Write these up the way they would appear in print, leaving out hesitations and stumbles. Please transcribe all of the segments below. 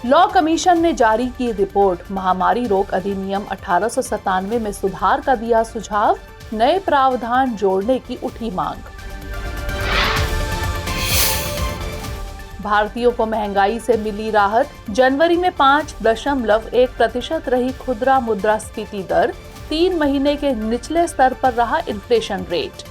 Law commission ने जारी की रिपोर्ट। महामारी रोक अधिनियम 1897 में सुधार का दिया सुझाव, नए प्रावधान जोड़ने की उठी मांग। भारतीयों को महंगाई से मिली राहत। जनवरी में 5.1% रही खुदरा मुद्रास्फीति दर, 3 महीने के निचले स्तर पर रहा इन्फ्लेशन रेट।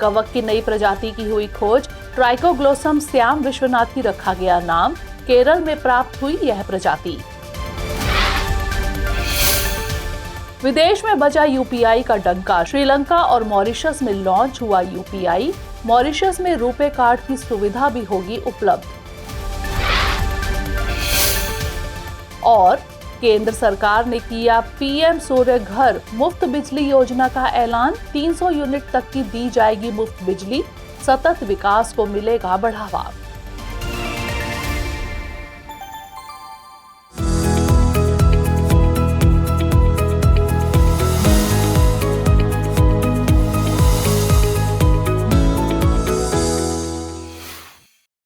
कवक की नई प्रजाति की हुई खोज, ट्राइकोग्लोसम श्याम विश्वनाथ की रखा गया नाम। केरल में प्राप्त हुई यह प्रजाति। विदेश में बजा यूपीआई का डंका। श्रीलंका और मॉरिशस में लॉन्च हुआ यूपीआई। मॉरिशस में रुपे कार्ड की सुविधा भी होगी उपलब्ध। और केंद्र सरकार ने किया पीएम सूर्य घर मुफ्त बिजली योजना का ऐलान। 300 यूनिट तक की दी जाएगी मुफ्त बिजली। सतत विकास को मिलेगा बढ़ावा।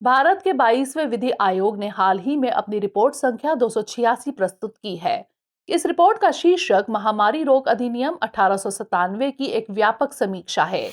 भारत के 22वें विधि आयोग ने हाल ही में अपनी रिपोर्ट संख्या 286 प्रस्तुत की है। इस रिपोर्ट का शीर्षक महामारी रोग अधिनियम 1897 की एक व्यापक समीक्षा है।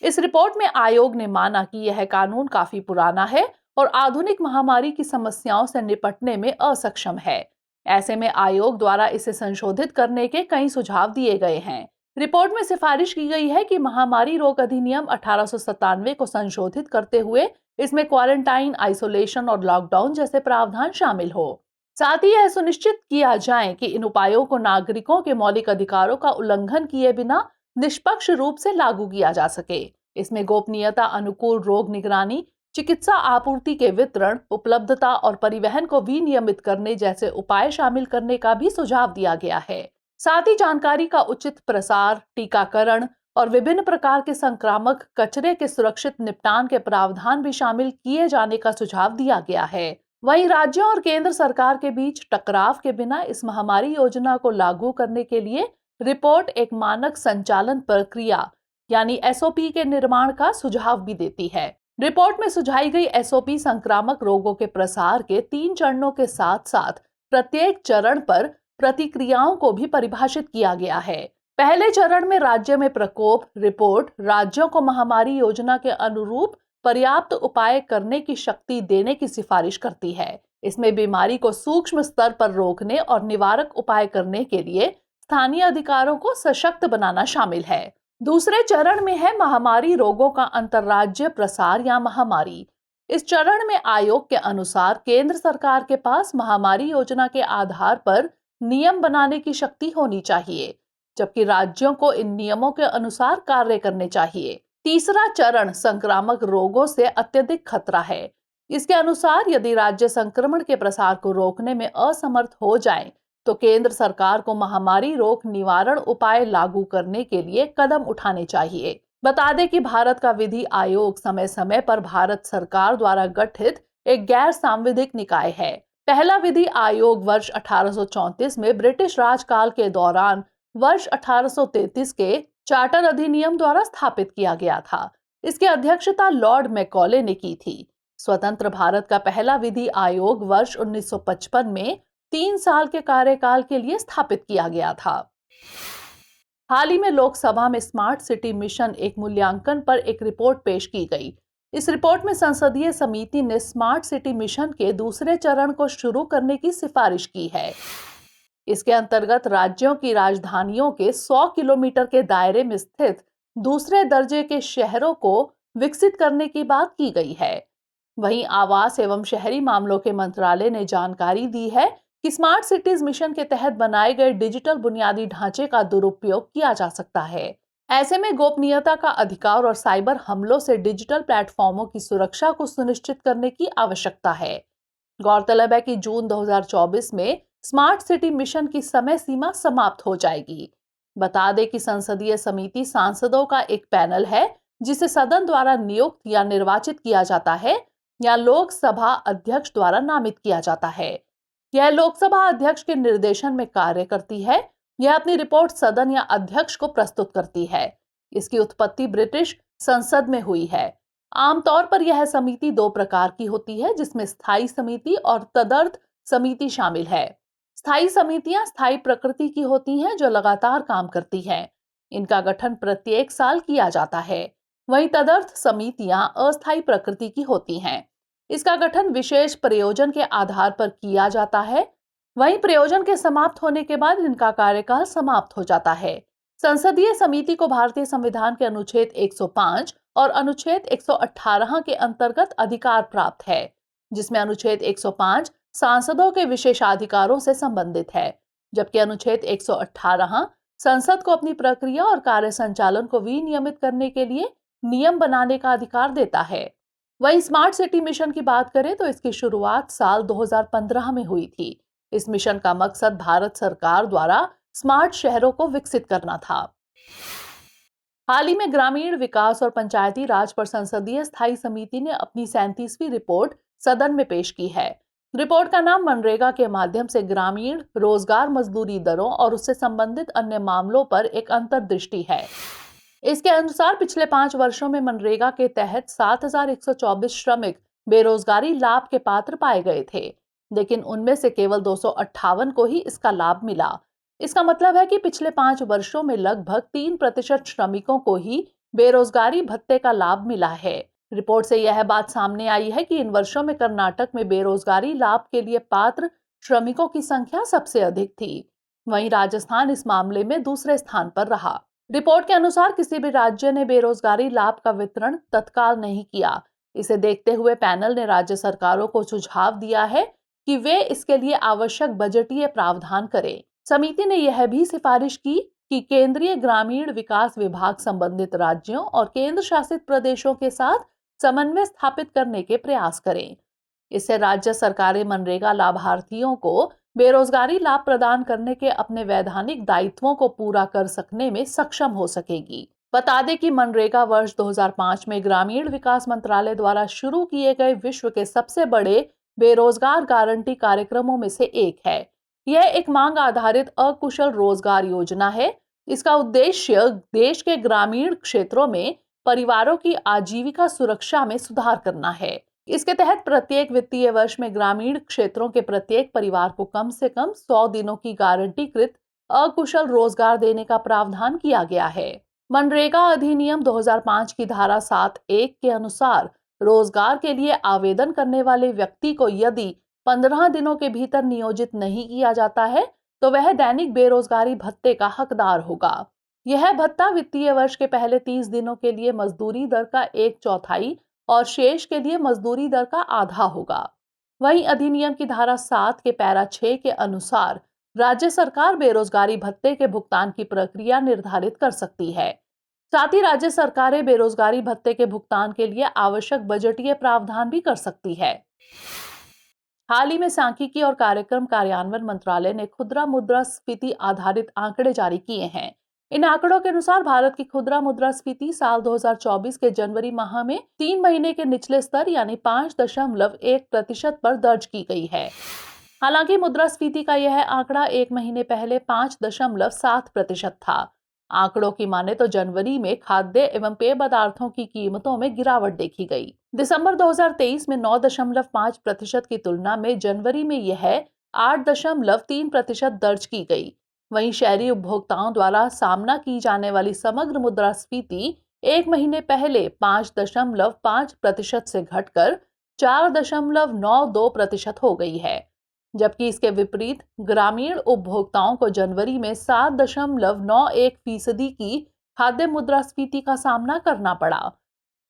इस रिपोर्ट में आयोग ने माना कि यह कानून काफी पुराना है और आधुनिक महामारी की समस्याओं से निपटने में असक्षम है। ऐसे में आयोग द्वारा इसे संशोधित करने के कई सुझाव दिए गए हैं। रिपोर्ट में सिफारिश की गई है कि महामारी रोग अधिनियम 1897 को संशोधित करते हुए इसमें क्वारंटाइन, आइसोलेशन और लॉकडाउन जैसे प्रावधान शामिल हो। साथ ही यह सुनिश्चित किया जाए कि इन उपायों को नागरिकों के मौलिक अधिकारों का उल्लंघन किए बिना निष्पक्ष रूप से लागू किया जा सके। इसमें गोपनीयता, अनुकूल रोग निगरानी, चिकित्सा आपूर्ति के वितरण, उपलब्धता और परिवहन को विनियमित करने जैसे उपाय शामिल करने का भी सुझाव दिया गया है। साथ ही जानकारी का उचित प्रसार, टीकाकरण और विभिन्न प्रकार के संक्रामक कचरे के सुरक्षित निपटान के प्रावधान भी शामिल किए जाने का सुझाव दिया गया है। वहीं राज्यों और केंद्र सरकार के बीच टकराव के बिना इस महामारी योजना को लागू करने के लिए रिपोर्ट एक मानक संचालन प्रक्रिया यानी एसओपी के निर्माण का सुझाव भी देती है। रिपोर्ट में सुझाई गई एसओपी संक्रामक रोगों के प्रसार के 3 चरणों के साथ साथ प्रत्येक चरण पर प्रतिक्रियाओं को भी परिभाषित किया गया है। पहले चरण में राज्य में प्रकोप रिपोर्ट राज्यों को महामारी योजना के अनुरूप पर्याप्त उपाय करने की शक्ति देने की सिफारिश करती है। इसमें बीमारी को सूक्ष्म स्तर पर रोकने और निवारक उपाय करने के लिए स्थानीय अधिकारों को सशक्त बनाना शामिल है। दूसरे चरण में है महामारी रोगों का अंतर्राज्यीय प्रसार या महामारी। इस चरण में आयोग के अनुसार केंद्र सरकार के पास महामारी योजना के आधार पर नियम बनाने की शक्ति होनी चाहिए, जबकि राज्यों को इन नियमों के अनुसार कार्य करने चाहिए। तीसरा चरण संक्रामक रोगों से अत्यधिक खतरा है। इसके अनुसार यदि राज्य संक्रमण के प्रसार को रोकने में असमर्थ हो जाएं, तो केंद्र सरकार को महामारी रोग निवारण उपाय लागू करने के लिए कदम उठाने चाहिए। बता दें कि भारत का विधि आयोग समय समय पर भारत सरकार द्वारा गठित एक गैर सांविधिक निकाय है। पहला विधि आयोग वर्ष 1834 में ब्रिटिश राजकाल के दौरान वर्ष 1833 के चार्टर अधिनियम द्वारा स्थापित किया गया था। इसकी अध्यक्षता लॉर्ड मैकॉले ने की थी। स्वतंत्र भारत का पहला विधि आयोग वर्ष 1955 में 3 साल के कार्यकाल के लिए स्थापित किया गया था। हाल ही में लोकसभा में स्मार्ट सिटी मिशन एक मूल्यांकन पर एक रिपोर्ट पेश की गई। इस रिपोर्ट में संसदीय समिति ने स्मार्ट सिटी मिशन के दूसरे चरण को शुरू करने की सिफारिश की है। इसके अंतर्गत राज्यों की राजधानियों के 100 किलोमीटर के दायरे में स्थित दूसरे दर्जे के शहरों को विकसित करने की बात की गई है। वहीं आवास एवं शहरी मामलों के मंत्रालय ने जानकारी दी है कि स्मार्ट सिटीज मिशन के तहत बनाए गए डिजिटल बुनियादी ढांचे का दुरुपयोग किया जा सकता है। ऐसे में गोपनीयता का अधिकार और साइबर हमलों से डिजिटल प्लेटफॉर्मों की सुरक्षा को सुनिश्चित करने की आवश्यकता है। गौरतलब है कि जून 2024 में स्मार्ट सिटी मिशन की समय सीमा समाप्त हो जाएगी। बता दें कि संसदीय समिति सांसदों का एक पैनल है जिसे सदन द्वारा नियुक्त या निर्वाचित किया जाता है या लोकसभा अध्यक्ष द्वारा नामित किया जाता है। यह लोकसभा अध्यक्ष के निर्देशन में कार्य करती है। यह अपनी रिपोर्ट सदन या अध्यक्ष को प्रस्तुत करती है। इसकी उत्पत्ति ब्रिटिश संसद में हुई है। आमतौर पर यह समिति दो प्रकार की होती है, जिसमें स्थायी समिति और तदर्थ समिति शामिल है। स्थायी समितियां स्थायी प्रकृति की होती हैं, जो लगातार काम करती हैं। इनका गठन प्रत्येक साल किया जाता है। वहीं तदर्थ समितियां अस्थायी प्रकृति की होती हैं। इसका गठन विशेष प्रयोजन के आधार पर किया जाता है। वहीं प्रयोजन के समाप्त होने के बाद इनका कार्यकाल समाप्त हो जाता है। संसदीय समिति को भारतीय संविधान के अनुच्छेद 105 और अनुच्छेद 118 के अंतर्गत अधिकार प्राप्त है, जिसमें अनुच्छेद 105 सांसदों के विशेषाधिकारों से संबंधित है, जबकि अनुच्छेद 118 संसद को अपनी प्रक्रिया और कार्य संचालन को विनियमित करने के लिए नियम बनाने का अधिकार देता है। वहीं स्मार्ट सिटी मिशन की बात करें तो इसकी शुरुआत साल 2015 में हुई थी। इस मिशन का मकसद भारत सरकार द्वारा स्मार्ट शहरों को विकसित करना था। हाल ही में ग्रामीण विकास और पंचायती राज पर संसदीय स्थायी समिति ने अपनी 37वीं रिपोर्ट सदन में पेश की है। रिपोर्ट का नाम मनरेगा के माध्यम से ग्रामीण रोजगार मजदूरी दरों और उससे संबंधित अन्य मामलों पर एक अंतर्दृष्टि है। इसके अनुसार पिछले 5 वर्षों में मनरेगा के तहत 7,124 श्रमिक बेरोजगारी लाभ के पात्र पाए गए थे, लेकिन उनमें से केवल 258 को ही इसका लाभ मिला। इसका मतलब है कि पिछले 5 वर्षों में लगभग 3% श्रमिकों को ही बेरोजगारी भत्ते का लाभ मिला है। रिपोर्ट से यह बात सामने आई है कि इन वर्षों में कर्नाटक में बेरोजगारी लाभ के लिए पात्र श्रमिकों की संख्या सबसे अधिक थी। वहीं राजस्थान इस मामले में दूसरे स्थान पर रहा। रिपोर्ट के अनुसार किसी भी राज्य ने बेरोजगारी लाभ का वितरण तत्काल नहीं किया। इसे देखते हुए पैनल ने राज्य सरकारों को सुझाव दिया है कि वे इसके लिए आवश्यक बजटीय प्रावधान करें। समिति ने यह भी सिफारिश की कि केंद्रीय ग्रामीण विकास विभाग संबंधित राज्यों और केंद्र शासित प्रदेशों के साथ समन्वय स्थापित करने के प्रयास करें। इससे राज्य सरकारें मनरेगा लाभार्थियों को बेरोजगारी लाभ प्रदान करने के अपने वैधानिक दायित्वों को पूरा कर सकने में सक्षम हो सकेगी। बता दें कि मनरेगा वर्ष 2005 में ग्रामीण विकास मंत्रालय द्वारा शुरू किए गए विश्व के सबसे बड़े बेरोजगार गारंटी कार्यक्रमों में से एक है। यह एक मांग आधारित अकुशल रोजगार योजना है। इसका उद्देश्य देश के ग्रामीण क्षेत्रों में परिवारों की आजीविका सुरक्षा में सुधार करना है। इसके तहत प्रत्येक वित्तीय वर्ष में ग्रामीण क्षेत्रों के प्रत्येक परिवार को कम से कम 100 दिनों की गारंटीकृत अकुशल रोजगार देने का प्रावधान किया गया है। मनरेगा अधिनियम 2005 की धारा 7(1) के अनुसार रोजगार के लिए आवेदन करने वाले व्यक्ति को यदि 15 दिनों के भीतर नियोजित नहीं किया जाता है तो वह दैनिक बेरोजगारी भत्ते का हकदार होगा। यह भत्ता वित्तीय वर्ष के पहले 30 दिनों के लिए मजदूरी दर का 1/4 और शेष के लिए मजदूरी दर का आधा होगा। वहीं अधिनियम की धारा 7 के पैरा 6 के अनुसार राज्य सरकार बेरोजगारी भत्ते के भुगतान की प्रक्रिया निर्धारित कर सकती है। साथ ही राज्य सरकारें बेरोजगारी भत्ते के भुगतान के लिए आवश्यक बजटीय प्रावधान भी कर सकती है। हाल ही में सांख्यिकी और कार्यक्रम कार्यान्वयन मंत्रालय ने खुदरा मुद्रास्फीति आधारित आंकड़े जारी किए हैं। इन आंकड़ों के अनुसार भारत की खुदरा मुद्रास्फीति साल 2024 के जनवरी माह में 3 महीने के निचले स्तर यानी 5.1% पर दर्ज की गई है। हालांकि मुद्रास्फीति का यह आंकड़ा 1 महीने पहले 5.7% था। आंकड़ों की माने तो जनवरी में खाद्य एवं पेय पदार्थों की कीमतों में गिरावट देखी गई। दिसंबर 2023 में 9.5% की तुलना में जनवरी में यह 8.3% दर्ज की गई। वहीं शहरी उपभोक्ताओं द्वारा सामना की जाने वाली समग्र मुद्रास्फीति 1 महीने पहले 5.5% से घटकर 4.92% हो गई है, जबकि इसके विपरीत ग्रामीण उपभोक्ताओं को जनवरी में 7.91% की खाद्य मुद्रास्फीति का सामना करना पड़ा।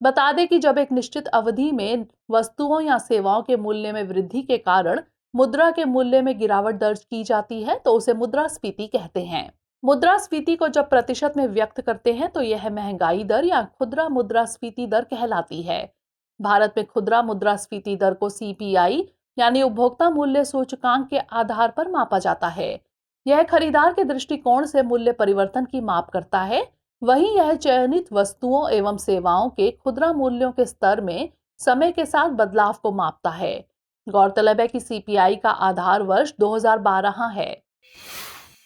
बता दें कि जब एक निश्चित अवधि में वस्तुओं या सेवाओं के मूल्य में वृद्धि के कारण मुद्रा के मूल्य में गिरावट दर्ज की जाती है तो उसे मुद्रास्फीति कहते हैं। मुद्रास्फीति को जब प्रतिशत में व्यक्त करते हैं तो यह महंगाई दर या खुदरा मुद्रास्फीति दर कहलाती है। भारत में खुदरा मुद्रास्फीति दर को CPI यानी उपभोक्ता मूल्य सूचकांक के आधार पर मापा जाता है। यह खरीदार के दृष्टिकोण से मूल्य परिवर्तन की माप करता है। वहीं यह चयनित वस्तुओं एवं सेवाओं के खुदरा मूल्यों के स्तर में समय के साथ बदलाव को मापता है। गौरतलब है कि CPI का आधार वर्ष 2012 है।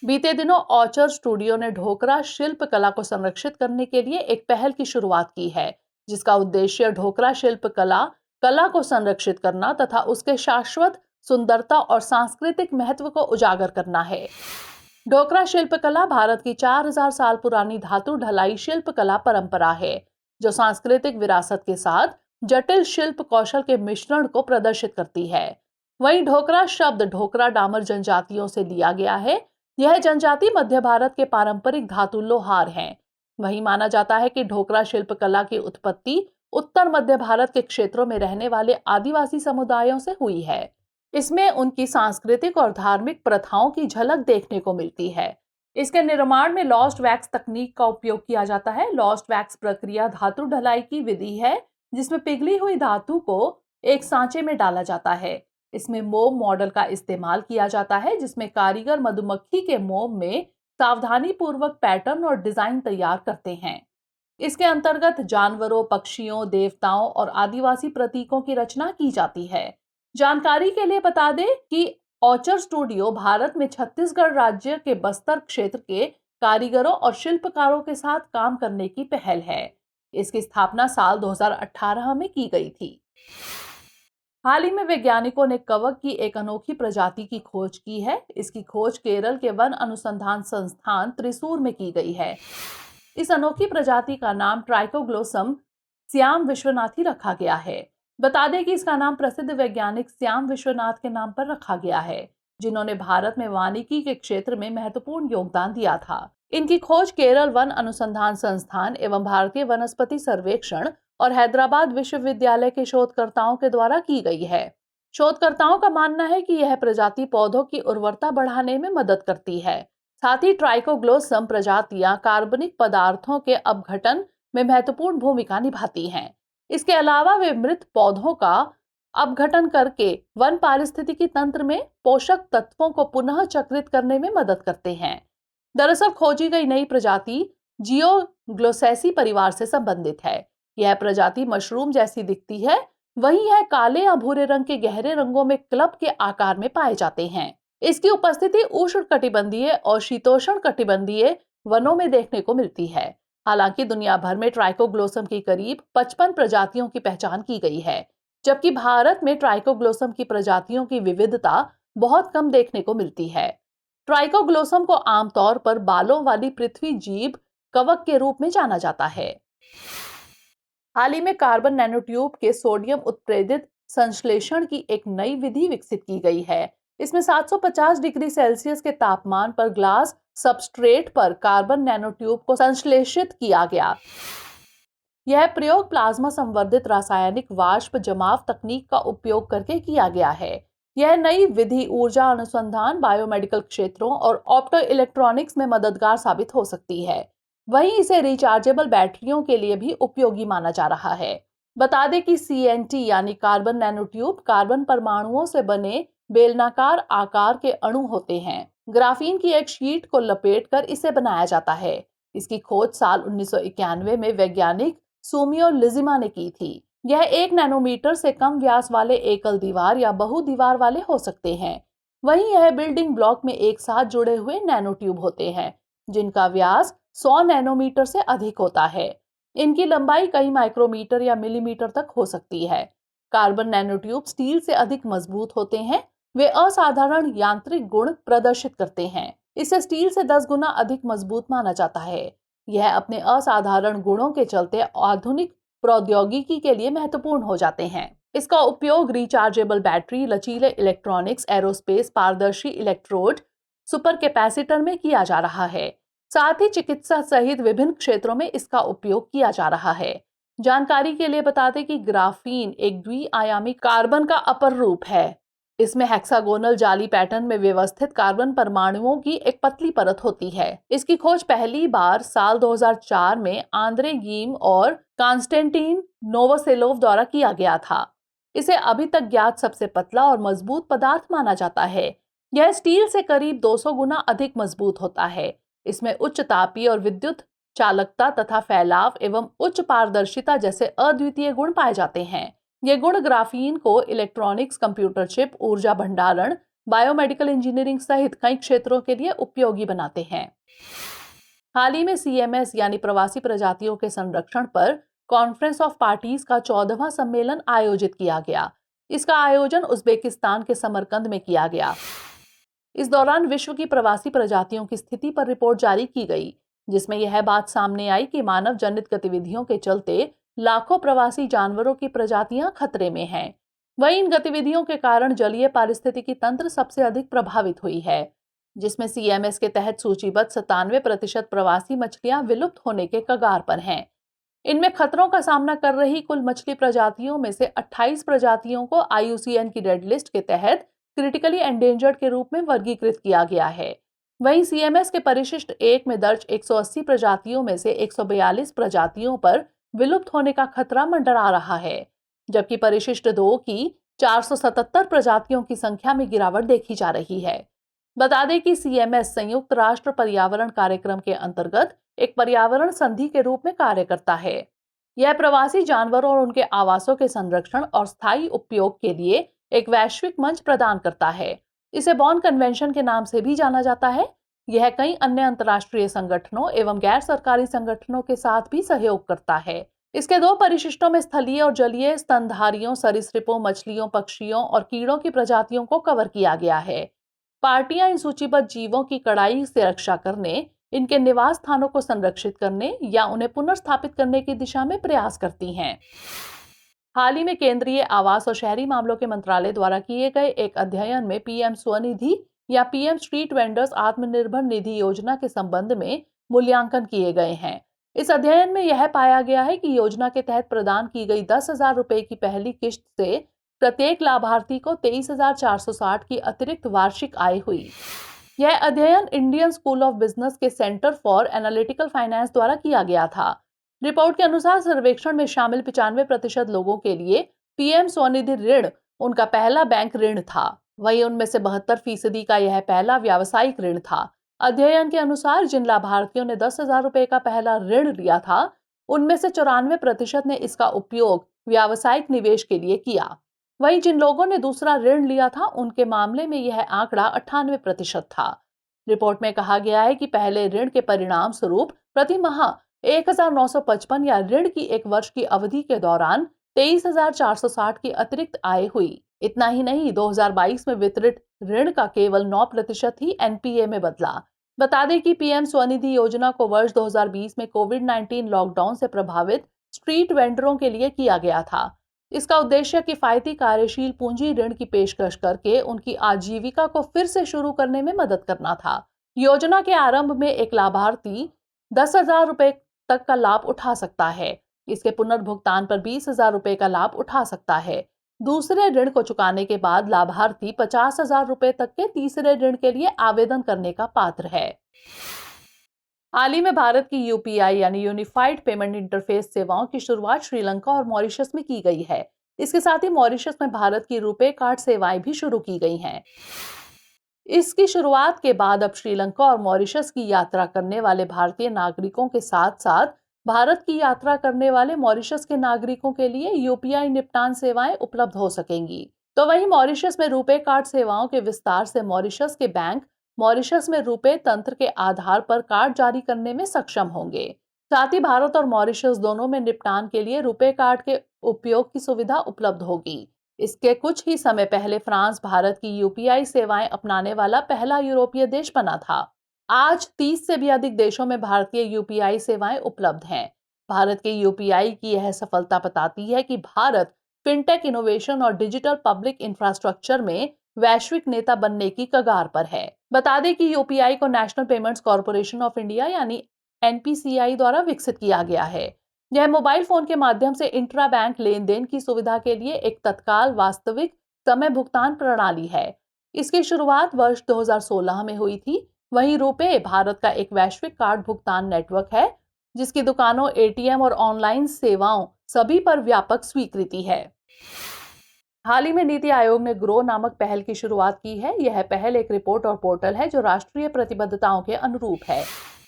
बीते दिनों ऑचर स्टूडियो ने ढोकरा शिल्प कला को संरक्षित करने के लिए एक पहल की शुरुआत की है, जिसका उद्देश्य ढोकरा शिल्प कला को संरक्षित करना तथा उसके शाश्वत सुंदरता और सांस्कृतिक महत्व को उजागर करना है। ढोकरा शिल्पकला भारत की 4000 साल पुरानी धातु ढलाई शिल्पकला परंपरा है, जो सांस्कृतिक विरासत के साथ जटिल शिल्प कौशल के मिश्रण को प्रदर्शित करती है। वहीं ढोकरा शब्द ढोकरा डामर जनजातियों से लिया गया है। यह जनजाति मध्य भारत के पारंपरिक धातु लोहार हैं। वहीं माना जाता है कि ढोकरा शिल्पकला की उत्पत्ति उत्तर मध्य भारत के क्षेत्रों में रहने वाले आदिवासी समुदायों से हुई है। इसमें उनकी सांस्कृतिक और धार्मिक प्रथाओं की झलक देखने को मिलती है। इसके निर्माण में लॉस्ट वैक्स तकनीक का उपयोग किया जाता है। लॉस्ट वैक्स प्रक्रिया धातु ढलाई की विधि है, जिसमें पिघली हुई धातु को एक सांचे में डाला जाता है। इसमें मोम मॉडल का इस्तेमाल किया जाता है, जिसमें कारीगर मधुमक्खी के मोम में सावधानी पूर्वक पैटर्न और डिजाइन तैयार करते हैं। इसके अंतर्गत जानवरों, पक्षियों, देवताओं और आदिवासी प्रतीकों की रचना की जाती है। जानकारी के लिए बता दें कि ऑचर स्टूडियो भारत में छत्तीसगढ़ राज्य के बस्तर क्षेत्र के कारीगरों और शिल्पकारों के साथ काम करने की पहल है। इसकी स्थापना साल 2018 में की गई थी। हाल ही में वैज्ञानिकों ने कवक की एक अनोखी प्रजाति की खोज की है। इसकी खोज केरल के वन अनुसंधान संस्थान त्रिशूर में की गई है। इस अनोखी प्रजाति का नाम ट्राइकोग्लोसम श्याम विश्वनाथी रखा गया है। बता दें कि इसका नाम प्रसिद्ध वैज्ञानिक श्याम विश्वनाथ के नाम पर रखा गया है, जिन्होंने भारत में वानिकी के क्षेत्र में महत्वपूर्ण योगदान दिया था। इनकी खोज केरल वन अनुसंधान संस्थान एवं भारतीय वनस्पति सर्वेक्षण और हैदराबाद विश्वविद्यालय के शोधकर्ताओं के द्वारा की गई है। शोधकर्ताओं का मानना है कि यह प्रजाति पौधों की उर्वरता बढ़ाने में मदद करती है। साथ ही ट्राइकोग्लोसम प्रजातियां कार्बनिक पदार्थों के अपघटन में महत्वपूर्ण भूमिका निभाती हैं। इसके अलावा वे मृत पौधों का अपघटन करके वन पारिस्थितिकी तंत्र में पोषक तत्वों को पुनः चक्रित करने में मदद करते हैं। दरअसल खोजी गई नई प्रजाति जियोग्लोसेसी परिवार से संबंधित है। यह प्रजाति मशरूम जैसी दिखती है, वहीं यह काले या भूरे रंग के गहरे रंगों में क्लब के आकार में पाए जाते हैं। इसकी उपस्थिति उष्णकटिबंधीय और शीतोष्ण कटिबंधीय वनों में देखने को मिलती है। हालांकि दुनिया भर में ट्राइकोग्लोसम की करीब 55 प्रजातियों की पहचान की गई है, जबकि भारत में ट्राइकोग्लोसम की प्रजातियों की विविधता बहुत कम देखने को मिलती है। ट्राइकोग्लोसम को आमतौर पर बालों वाली पृथ्वी जीव कवक के रूप में जाना जाता है। हाल ही में कार्बन नैनोट्यूब के सोडियम उत्प्रेरित संश्लेषण की एक नई विधि विकसित की गई है। इसमें 750 डिग्री सेल्सियस के तापमान पर ग्लास सबस्ट्रेट पर कार्बन नैनोट्यूब को संश्लेषित किया गया। यह प्रयोग प्लाज्मा संवर्धित रासायनिक वाष्प जमाव तकनीक का उपयोग करके किया गया है। यह नई विधि ऊर्जा अनुसंधान, बायोमेडिकल क्षेत्रों और ऑप्टो इलेक्ट्रॉनिक्स में मददगार साबित हो सकती है। वहीं इसे रिचार्जेबल बैटरियों के लिए भी उपयोगी माना जा रहा है। बता दें कि CNT यानी कार्बन नैनोट्यूब कार्बन परमाणुओं से बने बेलनाकार आकार के अणु होते हैं। ग्राफीन की एक शीट को लपेटकर इसे बनाया जाता है। इसकी खोज साल 1991 में वैज्ञानिक सुमियो लिजिमा ने की थी। यह 1 नैनोमीटर से कम व्यास वाले एकल दीवार या बहु दीवार वाले हो सकते हैं। वहीं यह बिल्डिंग ब्लॉक में एक साथ जुड़े हुए नैनोट्यूब होते हैं, जिनका व्यास 100 नैनोमीटर से अधिक होता है। इनकी लंबाई कई माइक्रोमीटर या मिलीमीटर तक हो सकती है। कार्बन नैनोट्यूब स्टील से अधिक मजबूत होते हैं। वे असाधारण यांत्रिक गुण प्रदर्शित करते हैं। इसे स्टील से 10 गुना अधिक मजबूत माना जाता है। यह अपने असाधारण गुणों के चलते आधुनिक प्रौद्योगिकी के लिए महत्वपूर्ण हो जाते हैं। इसका उपयोग रिचार्जेबल बैटरी, लचीले इलेक्ट्रॉनिक्स, एरोस्पेस, पारदर्शी इलेक्ट्रोड, सुपर कैपेसिटर में किया जा रहा है। साथ ही चिकित्सा सहित विभिन्न क्षेत्रों में इसका उपयोग किया जा रहा है। जानकारी के लिए बता दें कि ग्राफीन एक द्विआयामी कार्बन का अपर रूप है। इसमें हेक्सागोनल जाली पैटर्न में व्यवस्थित कार्बन परमाणुओं की एक पतली परत होती है। इसकी खोज पहली बार साल 2004 में आंद्रे गीम और कॉन्स्टेंटिन नोवोसेलोव द्वारा किया गया था। इसे अभी तक ज्ञात सबसे पतला और मजबूत पदार्थ माना जाता है। यह स्टील से करीब 200 गुना अधिक मजबूत होता है। इसमें उच्च तापीय और विद्युत चालकता तथा फैलाव एवं उच्च पारदर्शिता जैसे अद्वितीय गुण पाए जाते हैं। ये गुण ग्राफीन को इलेक्ट्रॉनिक्स, कंप्यूटर चिप, ऊर्जा भंडारण, बायोमेडिकल इंजीनियरिंग सहित कई क्षेत्रों के लिए उपयोगी बनाते हैं। हाल ही में CMS यानी प्रवासी प्रजातियों के संरक्षण पर कॉन्फ्रेंस ऑफ पार्टीज का 14वां सम्मेलन आयोजित किया गया। इसका आयोजन उज्बेकिस्तान के समरकंद में किया गया। इस दौरान विश्व की प्रवासी प्रजातियों की स्थिति पर रिपोर्ट जारी की गई, जिसमें यह बात सामने आई कि मानव जनित गतिविधियों के चलते लाखों प्रवासी जानवरों की प्रजातियां खतरे में हैं। वहीं इन गतिविधियों के कारण जलीय पारिस्थितिकी तंत्र सबसे अधिक प्रभावित हुई है, जिसमें CMS के तहत सूचीबद्ध 97% प्रवासी मछलियां विलुप्त होने के कगार पर हैं। इनमें खतरों का सामना कर रही कुल मछली प्रजातियों में से 28 प्रजातियों को IUCN की रेड लिस्ट के तहत क्रिटिकली एंडेंजर्ड के रूप में वर्गीकृत किया गया है। वहीं CMS के परिशिष्ट 1 में दर्ज 180 प्रजातियों में से 142 प्रजातियों पर विलुप्त होने का खतरा मंडरा रहा है, जबकि परिशिष्ट 2 की 477 प्रजातियों की संख्या में गिरावट देखी जा रही है। बता दें कि CMS संयुक्त राष्ट्र पर्यावरण कार्यक्रम के अंतर्गत एक पर्यावरण संधि के रूप में कार्य करता है। यह प्रवासी जानवरों और उनके आवासों के संरक्षण और स्थायी उपयोग के लिए एक वैश्विक मंच प्रदान करता है। इसे बॉन कन्वेंशन के नाम से भी जाना जाता है। यह कई अन्य अंतर्राष्ट्रीय संगठनों एवं गैर सरकारी संगठनों के साथ भी सहयोग करता है। इसके 2 परिशिष्टों में स्थलीय और जलीय स्तनधारियों, सरीसृपों, मछलियों, पक्षियों और कीड़ों की प्रजातियों को कवर किया गया है। पार्टियां इन सूचीबद्ध जीवों की कड़ाई से रक्षा करने, इनके निवास स्थानों को संरक्षित करने या उन्हें पुनर्स्थापित करने की दिशा में प्रयास करती हैं। हाल ही में केंद्रीय आवास और शहरी मामलों के मंत्रालय द्वारा किए गए एक अध्ययन में PM स्वनिधि या PM street vendors Atmanirbhar Nidhi योजना के संबंध में मूल्यांकन किए गए हैं। इस अध्ययन में यह पाया गया है कि योजना के तहत प्रदान की गई 10,000 रुपए की पहली किश्त से प्रत्येक लाभार्थी को 23,460 की अतिरिक्त वार्षिक आय हुई। यह अध्ययन इंडियन स्कूल ऑफ बिजनेस के सेंटर फॉर एनालिटिकल फाइनेंस द्वारा किया गया था। रिपोर्ट के अनुसार सर्वेक्षण में शामिल 95% लोगों के लिए PM स्वनिधि ऋण उनका पहला बैंक ऋण था। वहीं उनमें से 72% का यह पहला व्यावसायिक ऋण था। अध्ययन के अनुसार जिन लाभार्थियों ने 10,000 रुपए का पहला ऋण लिया था, उनमें से 94% ने इसका उपयोग व्यावसायिक निवेश के लिए किया। वहीं जिन लोगों ने दूसरा ऋण लिया था, उनके मामले में यह आंकड़ा 98% था। रिपोर्ट में कहा गया है कि पहले ऋण के परिणाम स्वरूप प्रति माह 1,955 या ऋण की 1 वर्ष की अवधि के दौरान 23,460 की अतिरिक्त आय हुई। इतना ही नहीं, 2022 में वितरित ऋण का केवल 9% ही NPA में बदला। बता दें कि PM स्वनिधि योजना को वर्ष 2020 में कोविड-19 लॉकडाउन से प्रभावित स्ट्रीट वेंडरों के लिए किया गया था। इसका उद्देश्य किफायती कार्यशील पूंजी ऋण की पेशकश करके उनकी आजीविका को फिर से शुरू करने में मदद करना था। योजना के आरंभ में एक लाभार्थी 10,000 रुपए तक का लाभ उठा सकता है। इसके पुनर्भुगतान पर 20,000 रुपए का लाभ उठा सकता है। दूसरे ऋण को चुकाने के बाद लाभार्थी 50,000 रुपए तक के तीसरे ऋण के लिए आवेदन करने का पात्र है। हाल ही में भारत की UPI यानी यूनिफाइड पेमेंट इंटरफेस सेवाओं की शुरुआत श्रीलंका और मॉरिशस में की गई है। इसके साथ ही मॉरिशस में भारत की रुपे कार्ड सेवाएं भी शुरू की गई हैं। इसकी शुरुआत के बाद अब श्रीलंका और मॉरिशस की यात्रा करने वाले भारतीय नागरिकों के साथ साथ भारत की यात्रा करने वाले मॉरिशस के नागरिकों के लिए UPI निपटान सेवाएं उपलब्ध हो सकेंगी। तो वहीं मॉरिशस में रुपे कार्ड सेवाओं के विस्तार से मॉरिशस के बैंक मॉरिशस में रुपे तंत्र के आधार पर कार्ड जारी करने में सक्षम होंगे। साथ ही भारत और मॉरिशस दोनों में निपटान के लिए रुपे कार्ड के उपयोग की सुविधा उपलब्ध होगी। इसके कुछ ही समय पहले फ्रांस भारत की UPI सेवाएं अपनाने वाला पहला यूरोपीय देश बना था। आज 30 से भी अधिक देशों में भारतीय UPI सेवाएं उपलब्ध हैं। भारत के UPI की यह सफलता बताती है कि भारत फिनटेक इनोवेशन और डिजिटल पब्लिक इंफ्रास्ट्रक्चर में वैश्विक नेता बनने की कगार पर है। बता दें कि UPI को national payments corporation of India यानी NPCI द्वारा विकसित किया गया है। यह मोबाइल फोन के माध्यम से इंट्रा बैंक लेन देन की सुविधा के लिए एक तत्काल वास्तविक समय भुगतान प्रणाली है। इसकी शुरुआत वर्ष 2016 में हुई थी। वहीं रुपे भारत का एक वैश्विक कार्ड भुगतान नेटवर्क है, जिसकी दुकानों, ATM और ऑनलाइन सेवाओं सभी पर व्यापक स्वीकृति है। हाल ही में नीति आयोग ने ग्रो नामक पहल की शुरुआत की है। यह पहल एक रिपोर्ट और पोर्टल है जो राष्ट्रीय प्रतिबद्धताओं के अनुरूप है।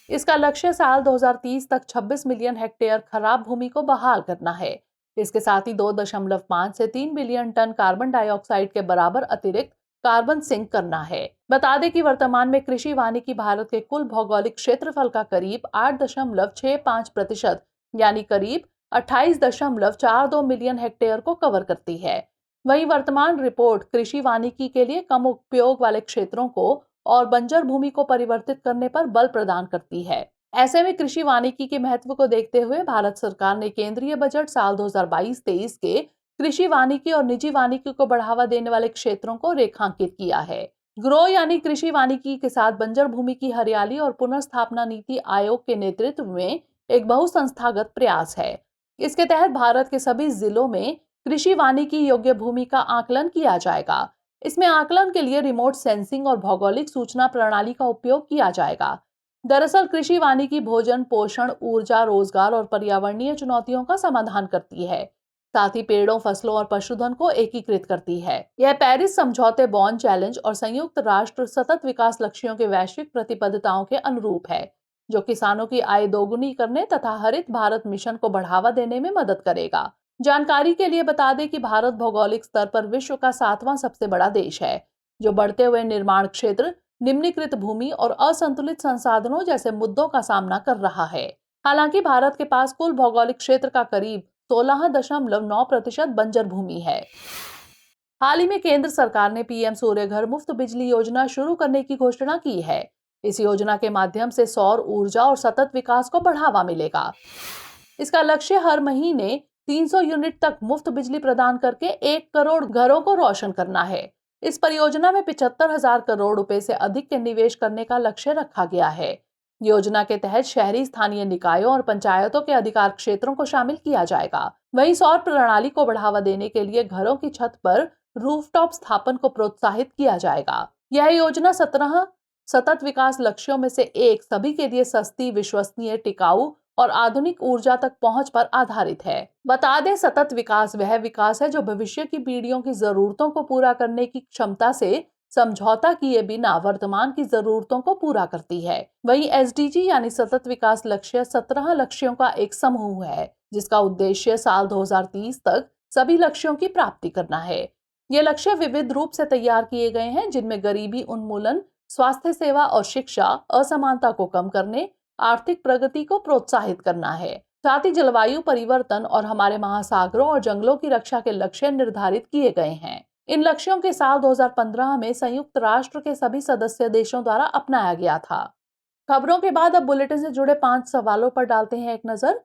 इसका लक्ष्य साल 2030 तक 26 मिलियन हेक्टेयर खराब भूमि को बहाल करना है। इसके साथ ही 2.5 से 3 बिलियन टन कार्बन डाइऑक्साइड के बराबर अतिरिक्त कार्बन सिंक करना है। बता दें कि वर्तमान में कृषि वानिकी भारत के कुल भौगोलिक क्षेत्रफल का करीब 8.65% यानी करीब 28.42 मिलियन हेक्टेयर को कवर करती है। वहीं वर्तमान रिपोर्ट कृषि वानिकी के लिए कम उपयोग वाले क्षेत्रों को और बंजर भूमि को परिवर्तित करने पर बल प्रदान करती है। ऐसे में कृषि वानिकी के महत्व को देखते हुए भारत सरकार ने केंद्रीय बजट साल 2022-23 के कृषि वानिकी और निजी वानिकी को बढ़ावा देने वाले क्षेत्रों को रेखांकित किया है। ग्रो यानी कृषि वानिकी के साथ बंजर भूमि की हरियाली और पुनर्स्थापना नीति आयोग के नेतृत्व में एक बहुसंस्थागत प्रयास है। इसके तहत भारत के सभी जिलों में कृषि वानिकी योग्य भूमि का आकलन किया जाएगा। इसमें आकलन के लिए रिमोट सेंसिंग और भौगोलिक सूचना प्रणाली का उपयोग किया जाएगा। दरअसल कृषि वानिकी भोजन, पोषण, ऊर्जा, रोजगार और पर्यावरणीय चुनौतियों का समाधान करती है, साथ ही पेड़ों, फसलों और पशुधन को एकीकृत करती है। यह पेरिस समझौते, बॉन चैलेंज और संयुक्त राष्ट्र सतत विकास लक्ष्यों के वैश्विक प्रतिबद्धताओं के अनुरूप है, जो किसानों की आय दोगुनी करने तथा हरित भारत मिशन को बढ़ावा देने में मदद करेगा। जानकारी के लिए बता दें कि भारत भौगोलिक स्तर पर विश्व का 7वां सबसे बड़ा देश है, जो बढ़ते हुए निर्माण क्षेत्र, निम्नीकृत भूमि और असंतुलित संसाधनों जैसे मुद्दों का सामना कर रहा है। हालांकि भारत के पास कुल भौगोलिक क्षेत्र का करीब 16.9% बंजर भूमि है। हाल ही में केंद्र सरकार ने पीएम सूर्य घर मुफ्त बिजली योजना शुरू करने की घोषणा की है। इस योजना के माध्यम से सौर ऊर्जा और सतत विकास को बढ़ावा मिलेगा। इसका लक्ष्य हर महीने 300 यूनिट तक मुफ्त बिजली प्रदान करके 1 करोड़ घरों को रोशन करना है। इस परियोजना में 75,000 करोड़ रुपए से अधिक के निवेश करने का लक्ष्य रखा गया है। योजना के तहत शहरी स्थानीय निकायों और पंचायतों के अधिकार क्षेत्रों को शामिल किया जाएगा। वहीं सौर प्रणाली को बढ़ावा देने के लिए घरों की छत पर रूफटॉप स्थापन को प्रोत्साहित किया जाएगा। यह योजना 17 सतत विकास लक्ष्यों में से एक, सभी के लिए सस्ती, विश्वसनीय, टिकाऊ और आधुनिक ऊर्जा तक पहुंच पर आधारित है। बता दें, सतत विकास वह विकास है जो भविष्य की पीढ़ियों की जरूरतों को पूरा करने की क्षमता से समझौता किए बिना वर्तमान की जरूरतों को पूरा करती है। वहीं एसडीजी यानी सतत विकास लक्ष्य 17 लक्ष्यों का एक समूह है, जिसका उद्देश्य साल 2030 तक सभी लक्ष्यों की प्राप्ति करना है। ये लक्ष्य विविध रूप से तैयार किए गए हैं, जिनमें गरीबी उन्मूलन, स्वास्थ्य सेवा और शिक्षा, असमानता को कम करने, आर्थिक प्रगति को प्रोत्साहित करना है। साथ ही जलवायु परिवर्तन और हमारे महासागरों और जंगलों की रक्षा के लक्ष्य निर्धारित किए गए हैं। इन लक्ष्यों के साल 2015 में संयुक्त राष्ट्र के सभी सदस्य देशों द्वारा अपनाया गया था। खबरों के बाद अब बुलेटिन से जुड़े 5 सवालों पर डालते हैं एक नजर।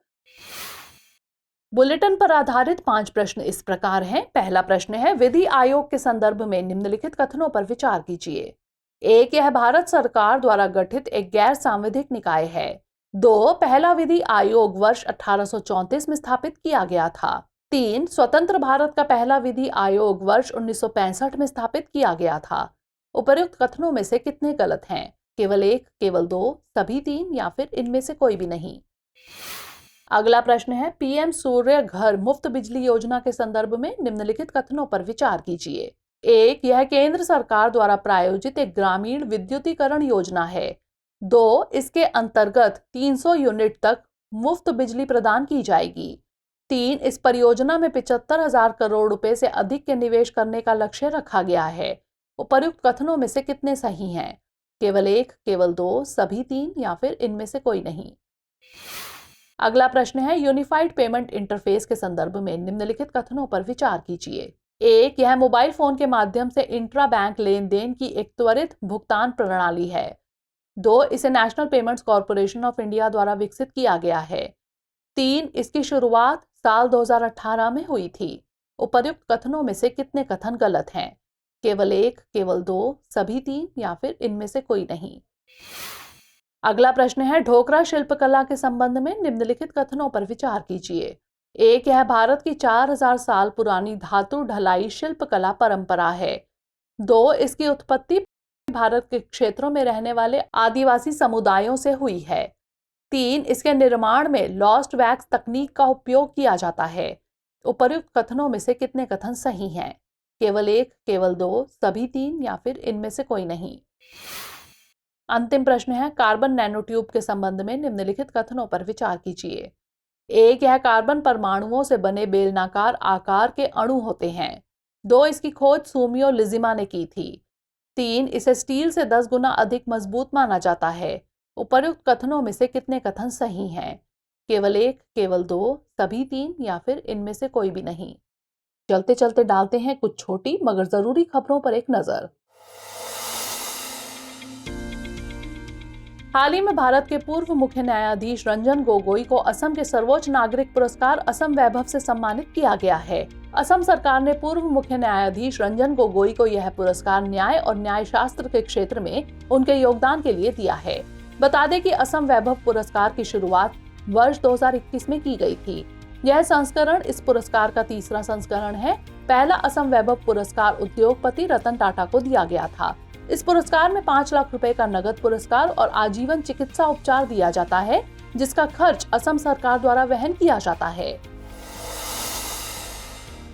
बुलेटिन पर आधारित 5 प्रश्न इस प्रकार हैं। पहला प्रश्न है, विधि आयोग के संदर्भ में निम्नलिखित कथनों पर विचार कीजिए। 1, यह भारत सरकार द्वारा गठित एक गैर सांविधिक निकाय है। 2, पहला विधि आयोग वर्ष 1834 में स्थापित किया गया था। 3, स्वतंत्र भारत का पहला विधि आयोग वर्ष 1965 में स्थापित किया गया था। उपर्युक्त कथनों में से कितने गलत हैं? केवल 1, केवल 2, सभी 3 या फिर इनमें से कोई भी नहीं। अगला प्रश्न है, पीएम सूर्य घर मुफ्त बिजली योजना के संदर्भ में निम्नलिखित कथनों पर विचार कीजिए। 1, यह केंद्र सरकार द्वारा प्रायोजित एक ग्रामीण विद्युतीकरण योजना है। 2, इसके अंतर्गत 300 यूनिट तक मुफ्त बिजली प्रदान की जाएगी। 3, इस परियोजना में 75,000 करोड़ रुपए से अधिक के निवेश करने का लक्ष्य रखा गया है। उपर्युक्त कथनों में से कितने सही हैं? केवल 1, केवल 2, सभी 3 या फिर इनमें से कोई नहीं। अगला प्रश्न है, यूनिफाइड पेमेंट इंटरफेस के संदर्भ में निम्नलिखित कथनों पर विचार कीजिए। 1, यह मोबाइल फोन के माध्यम से इंट्रा बैंक लेन देन की एक त्वरित भुगतान प्रणाली है। 2, इसे national payments corporation of India द्वारा विकसित किया गया है। 3, इसकी शुरुआत साल 2018 में हुई थी। उपर्युक्त कथनों में से कितने कथन गलत हैं? केवल 1, केवल 2, सभी 3 या फिर इनमें से कोई नहीं। अगला प्रश्न है, ढोकरा शिल्पकला के संबंध में निम्नलिखित कथनों पर विचार कीजिए। 1, यह भारत की 4000 साल पुरानी धातु ढलाई शिल्पकला परंपरा है। 2, इसकी उत्पत्ति भारत के क्षेत्रों में रहने वाले आदिवासी समुदायों से हुई है। 3, इसके निर्माण में लॉस्ट वैक्स तकनीक का उपयोग किया जाता है। उपर्युक्त कथनों में से कितने कथन सही हैं? केवल 1, केवल 2, सभी 3 या फिर इनमें से कोई नहीं। अंतिम प्रश्न है, कार्बन नैनोट्यूब के संबंध में निम्नलिखित कथनों पर विचार कीजिए। 1, यह कार्बन परमाणुओं से बने बेलनाकार आकार के अणु होते हैं। 2, इसकी खोज सुमियो लिजिमा ने की थी। 3, इसे स्टील से 10 गुना अधिक मजबूत माना जाता है। उपर्युक्त कथनों में से कितने कथन सही हैं? केवल एक, केवल दो, सभी तीन या फिर इनमें से कोई भी नहीं। चलते चलते डालते हैं कुछ छोटी मगर जरूरी खबरों पर एक नजर। हाल ही में भारत के पूर्व मुख्य न्यायाधीश रंजन गोगोई को असम के सर्वोच्च नागरिक पुरस्कार असम वैभव से सम्मानित किया गया है। असम सरकार ने पूर्व मुख्य न्यायाधीश रंजन गोगोई को यह पुरस्कार न्याय और न्यायशास्त्र के क्षेत्र में उनके योगदान के लिए दिया है। बता दें कि असम वैभव पुरस्कार की शुरुआत वर्ष 2021 में की गई थी। यह संस्करण इस पुरस्कार का तीसरा संस्करण है। पहला असम वैभव पुरस्कार उद्योगपति रतन टाटा को दिया गया था। इस पुरस्कार में 5 लाख रुपए का नगद पुरस्कार और आजीवन चिकित्सा उपचार दिया जाता है, जिसका खर्च असम सरकार द्वारा वहन किया जाता है।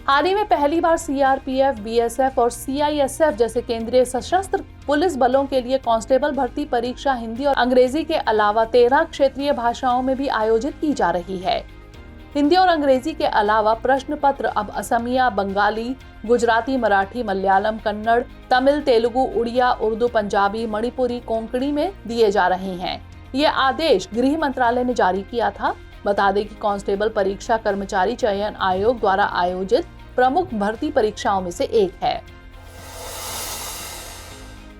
हाल ही में पहली बार सीआरपीएफ, बीएसएफ और सीआईएसएफ जैसे केंद्रीय सशस्त्र पुलिस बलों के लिए कांस्टेबल भर्ती परीक्षा हिंदी और अंग्रेजी के अलावा 13 क्षेत्रीय भाषाओं में भी आयोजित की जा रही है। हिंदी और अंग्रेजी के अलावा प्रश्न पत्र अब असमिया, बंगाली, गुजराती, मराठी, मलयालम, कन्नड़, तमिल, तेलुगु, उड़िया, उर्दू, पंजाबी, मणिपुरी, कोंकणी में दिए जा रहे हैं। ये आदेश गृह मंत्रालय ने जारी किया था। बता दें कि कांस्टेबल परीक्षा कर्मचारी चयन आयोग द्वारा आयोजित प्रमुख भर्ती परीक्षाओं में से एक है।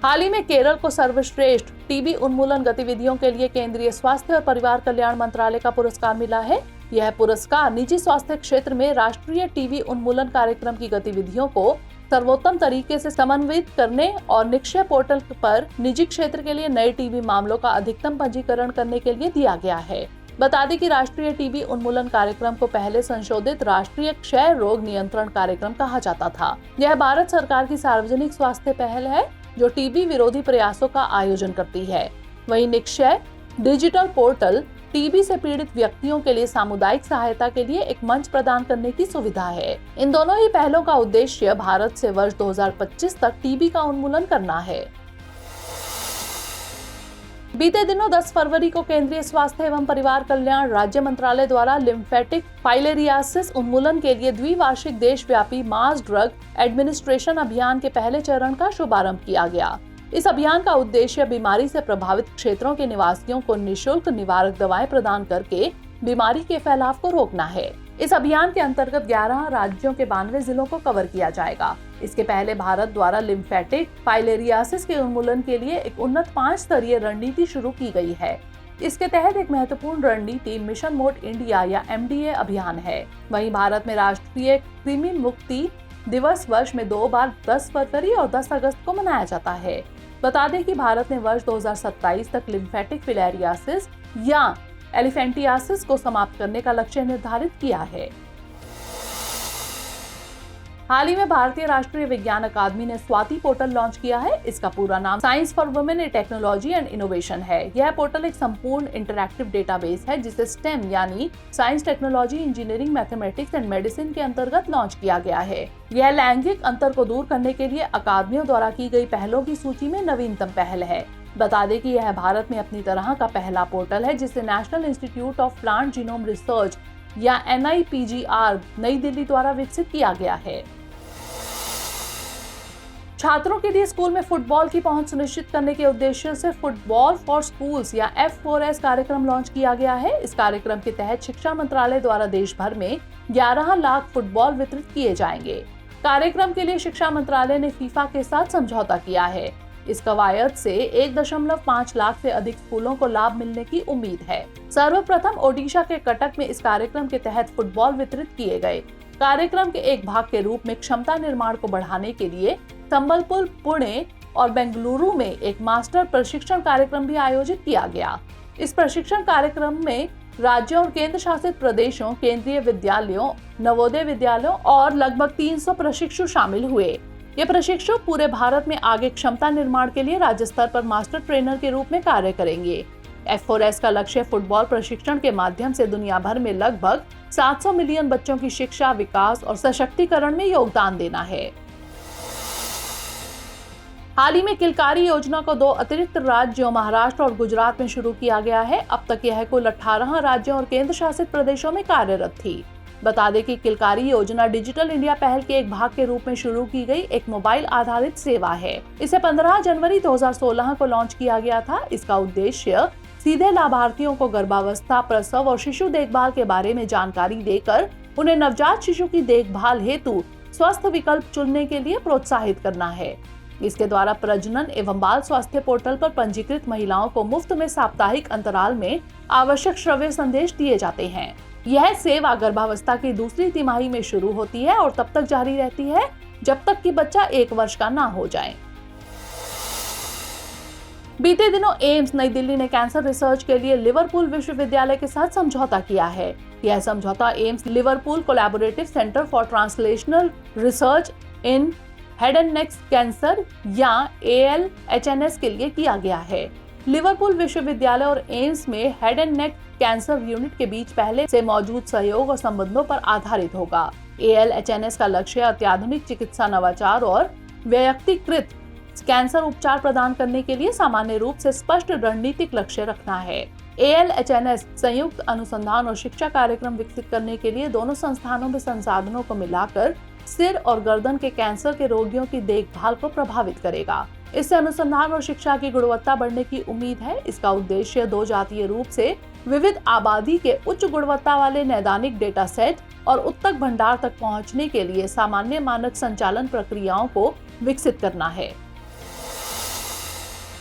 हाल ही में केरल को सर्वश्रेष्ठ टीबी उन्मूलन गतिविधियों के लिए केंद्रीय स्वास्थ्य और परिवार कल्याण मंत्रालय का पुरस्कार मिला है। यह पुरस्कार निजी स्वास्थ्य क्षेत्र में राष्ट्रीय टीबी उन्मूलन कार्यक्रम की गतिविधियों को सर्वोत्तम तरीके से समन्वित करने और निक्षय पोर्टल पर निजी क्षेत्र के लिए नए टीबी मामलों का अधिकतम पंजीकरण करने के लिए दिया गया है। बता दें कि राष्ट्रीय टीबी उन्मूलन कार्यक्रम को पहले संशोधित राष्ट्रीय क्षय रोग नियंत्रण कार्यक्रम कहा जाता था। यह भारत सरकार की सार्वजनिक स्वास्थ्य पहल है जो टीबी विरोधी प्रयासों का आयोजन करती है। वहीं निक्षय डिजिटल पोर्टल टीबी से पीड़ित व्यक्तियों के लिए सामुदायिक सहायता के लिए एक मंच प्रदान करने की सुविधा है। इन दोनों ही पहलों का उद्देश्य भारत से वर्ष 2025 तक टीबी का उन्मूलन करना है। बीते दिनों 10 फरवरी को केंद्रीय स्वास्थ्य एवं परिवार कल्याण राज्य मंत्रालय द्वारा लिम्फेटिक फाइलेरियासिस उन्मूलन के लिए द्विवार्षिक देशव्यापी मास ड्रग एडमिनिस्ट्रेशन अभियान के पहले चरण का शुभारंभ किया गया। इस अभियान का उद्देश्य बीमारी से प्रभावित क्षेत्रों के निवासियों को निःशुल्क निवारक दवाएं प्रदान करके बीमारी के फैलाव को रोकना है। इस अभियान के अंतर्गत 11 राज्यों के 92 जिलों को कवर किया जाएगा। इसके पहले भारत द्वारा लिम्फेटिक फाइलेरियासिस के उन्मूलन के लिए एक उन्नत 5 स्तरीय रणनीति शुरू की गई है। इसके तहत एक महत्वपूर्ण रणनीति मिशन मोड इंडिया या MDA अभियान है। वहीं भारत में राष्ट्रीय कृमि मुक्ति दिवस वर्ष में 2 बार 10 फरवरी और 10 अगस्त को मनाया जाता है। बता दें कि भारत ने वर्ष 2027 तक लिम्फेटिक फिलेरियासिस या एलिफेंटियासिस को समाप्त करने का लक्ष्य निर्धारित किया है। हाल ही में भारतीय राष्ट्रीय विज्ञान अकादमी ने स्वाति पोर्टल लॉन्च किया है। इसका पूरा नाम science for women in technology and innovation है। यह पोर्टल एक संपूर्ण इंटरैक्टिव डेटाबेस है जिसे स्टेम यानी science, technology, engineering, mathematics and medicine के अंतर्गत लॉन्च किया गया है। यह लैंगिक अंतर को दूर करने के लिए अकादमियों द्वारा की गई पहलों की सूची में नवीनतम पहल है। बता दें कि यह भारत में अपनी तरह का पहला पोर्टल है जिसे national institute of plant genome research या NIPGR नई दिल्ली द्वारा विकसित किया गया है। छात्रों के लिए स्कूल में फुटबॉल की पहुंच सुनिश्चित करने के उद्देश्य से फुटबॉल फॉर स्कूल्स या F4S कार्यक्रम लॉन्च किया गया है। इस कार्यक्रम के तहत शिक्षा मंत्रालय द्वारा देश भर में 11 लाख फुटबॉल वितरित किए जाएंगे। कार्यक्रम के लिए शिक्षा मंत्रालय ने फीफा के साथ समझौता किया है। इस कवायद से 1.5 लाख से अधिक स्कूलों को लाभ मिलने की उम्मीद है। सर्वप्रथम ओडिशा के कटक में इस कार्यक्रम के तहत फुटबॉल वितरित किए गए। कार्यक्रम के एक भाग के रूप में क्षमता निर्माण को बढ़ाने के लिए संबलपुर, पुणे और बेंगलुरु में एक मास्टर प्रशिक्षण कार्यक्रम भी आयोजित किया गया। इस प्रशिक्षण कार्यक्रम में राज्यों और केंद्र शासित प्रदेशों, केंद्रीय विद्यालयों, नवोदय विद्यालयों और लगभग 300 प्रशिक्षु शामिल हुए। ये प्रशिक्षु पूरे भारत में आगे क्षमता निर्माण के लिए राज्य स्तर पर मास्टर ट्रेनर के रूप में कार्य करेंगे। F4S का लक्ष्य फुटबॉल प्रशिक्षण के माध्यम से दुनिया भर में लगभग 700 मिलियन बच्चों की शिक्षा, विकास और सशक्तिकरण में योगदान देना है। हाल ही में किलकारी योजना को 2 अतिरिक्त राज्यों महाराष्ट्र और गुजरात में शुरू किया गया है। अब तक यह कुल 18 राज्यों और केंद्र शासित प्रदेशों में कार्यरत थी। बता दें कि किलकारी योजना डिजिटल इंडिया पहल के एक भाग के रूप में शुरू की गई एक मोबाइल आधारित सेवा है। इसे 15 जनवरी 2016 को लॉन्च किया गया था। इसका उद्देश्य सीधे लाभार्थियों को गर्भावस्था, प्रसव और शिशु देखभाल के बारे में जानकारी देकर उन्हें नवजात शिशु की देखभाल हेतु स्वस्थ विकल्प चुनने के लिए प्रोत्साहित करना है। इसके द्वारा प्रजनन एवं बाल स्वास्थ्य पोर्टल पर पंजीकृत महिलाओं को मुफ्त में साप्ताहिक अंतराल में आवश्यक श्रव्य संदेश दिए जाते हैं। यह सेवा गर्भावस्था की दूसरी तिमाही में शुरू होती है और तब तक जारी रहती है जब तक कि बच्चा 1 वर्ष का ना हो जाए। बीते दिनों एम्स नई दिल्ली ने कैंसर रिसर्च के लिए लिवरपूल विश्वविद्यालय के साथ समझौता किया है। यह समझौता AIIMS Liverpool collaborative centre for translational research in head and neck cancer या ALHNS के लिए किया गया है। लिवरपूल विश्वविद्यालय और एम्स में head and neck cancer unit के बीच पहले से मौजूद सहयोग और संबंधों पर आधारित होगा। ALHNS का लक्ष्य अत्याधुनिक चिकित्सा नवाचार और व्यक्तिकृत कैंसर उपचार प्रदान करने के लिए सामान्य रूप से स्पष्ट रणनीतिक लक्ष्य रखना है। ALHNS संयुक्त अनुसंधान और शिक्षा कार्यक्रम विकसित करने के लिए दोनों संस्थानों में संसाधनों को मिलाकर सिर और गर्दन के कैंसर के रोगियों की देखभाल को प्रभावित करेगा। इससे अनुसंधान और शिक्षा की गुणवत्ता बढ़ने की उम्मीद है। इसका उद्देश्य 2 जातीय रूप से विविध आबादी के उच्च गुणवत्ता वाले नैदानिक डेटा सेट और उत्तक भंडार तक पहुंचने के लिए सामान्य मानक संचालन प्रक्रियाओं को विकसित करना है।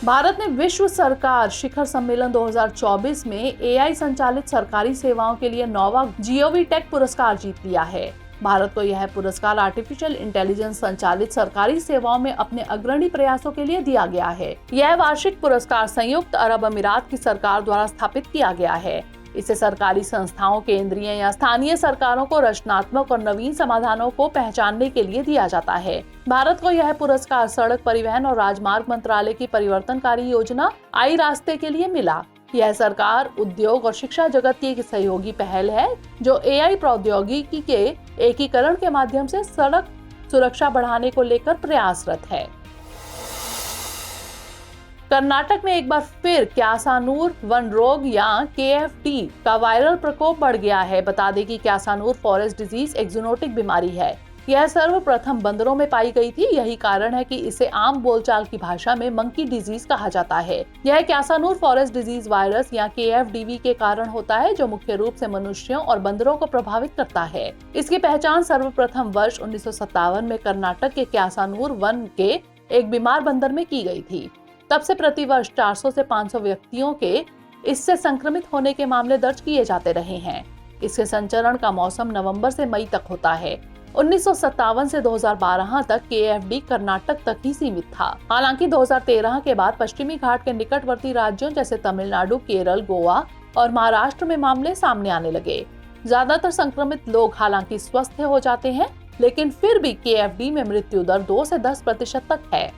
भारत ने विश्व सरकार शिखर सम्मेलन 2024 में AI संचालित सरकारी सेवाओं के लिए नोवा GOV-टेक पुरस्कार जीत लिया है। भारत को यह पुरस्कार आर्टिफिशियल इंटेलिजेंस संचालित सरकारी सेवाओं में अपने अग्रणी प्रयासों के लिए दिया गया है। यह वार्षिक पुरस्कार संयुक्त अरब अमीरात की सरकार द्वारा स्थापित किया गया है। इसे सरकारी संस्थाओं, केंद्रीय या स्थानीय सरकारों को रचनात्मक और नवीन समाधानों को पहचानने के लिए दिया जाता है। भारत को यह पुरस्कार सड़क परिवहन और राजमार्ग मंत्रालय की परिवर्तनकारी योजना आई रास्ते के लिए मिला। यह सरकार, उद्योग और शिक्षा जगत की एक सहयोगी पहल है जो AI प्रौद्योगिकी के एकीकरण के माध्यम से सड़क सुरक्षा बढ़ाने को लेकर प्रयासरत है। कर्नाटक में एक बार फिर क्यासानूर वन रोग या KFD का वायरल प्रकोप बढ़ गया है। बता दें कि क्यासानूर फॉरेस्ट डिजीज एक जूनोटिक बीमारी है। यह सर्वप्रथम बंदरों में पाई गई थी। यही कारण है कि इसे आम बोलचाल की भाषा में मंकी डिजीज कहा जाता है। यह क्यासानूर फॉरेस्ट डिजीज वायरस या KFDV के कारण होता है जो मुख्य रूप से मनुष्यों और बंदरों को प्रभावित करता है। इसकी पहचान सर्वप्रथम वर्ष 1957 में कर्नाटक के क्यासानूर वन के एक बीमार बंदर में की गई थी। तब से प्रतिवर्ष 400 से 500 व्यक्तियों के इससे संक्रमित होने के मामले दर्ज किए जाते रहे हैं। इसके संचरण का मौसम नवंबर से मई तक होता है। 1957 से 2012 तक KFD कर्नाटक तक ही सीमित था। हालांकि 2013 के बाद पश्चिमी घाट के निकटवर्ती राज्यों जैसे तमिलनाडु, केरल, गोवा और महाराष्ट्र में मामले सामने आने लगे। ज्यादातर संक्रमित लोग हालांकि स्वस्थ हो जाते हैं, लेकिन फिर भी KFD में मृत्यु दर 2 से 10% तक है।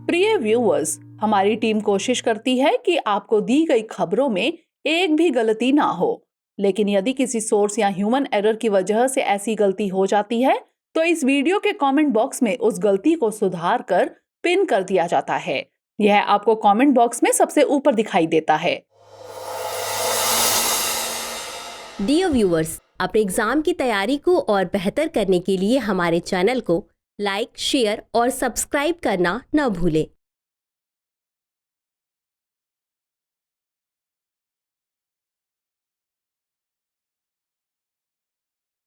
प्रिय व्यूअर्स, हमारी टीम कोशिश करती है कि आपको दी गई खबरों में एक भी गलती ना हो, लेकिन यदि किसी सोर्स या ह्यूमन एरर की वजह से ऐसी गलती हो जाती है तो इस वीडियो के कमेंट बॉक्स में उस गलती को सुधार कर पिन कर दिया जाता है। यह आपको कमेंट बॉक्स में सबसे ऊपर दिखाई देता है। डियर व्यूअर्स, अपने एग्जाम की तैयारी को और बेहतर करने के लिए हमारे चैनल को लाइक, शेयर और सब्सक्राइब करना न भूलें।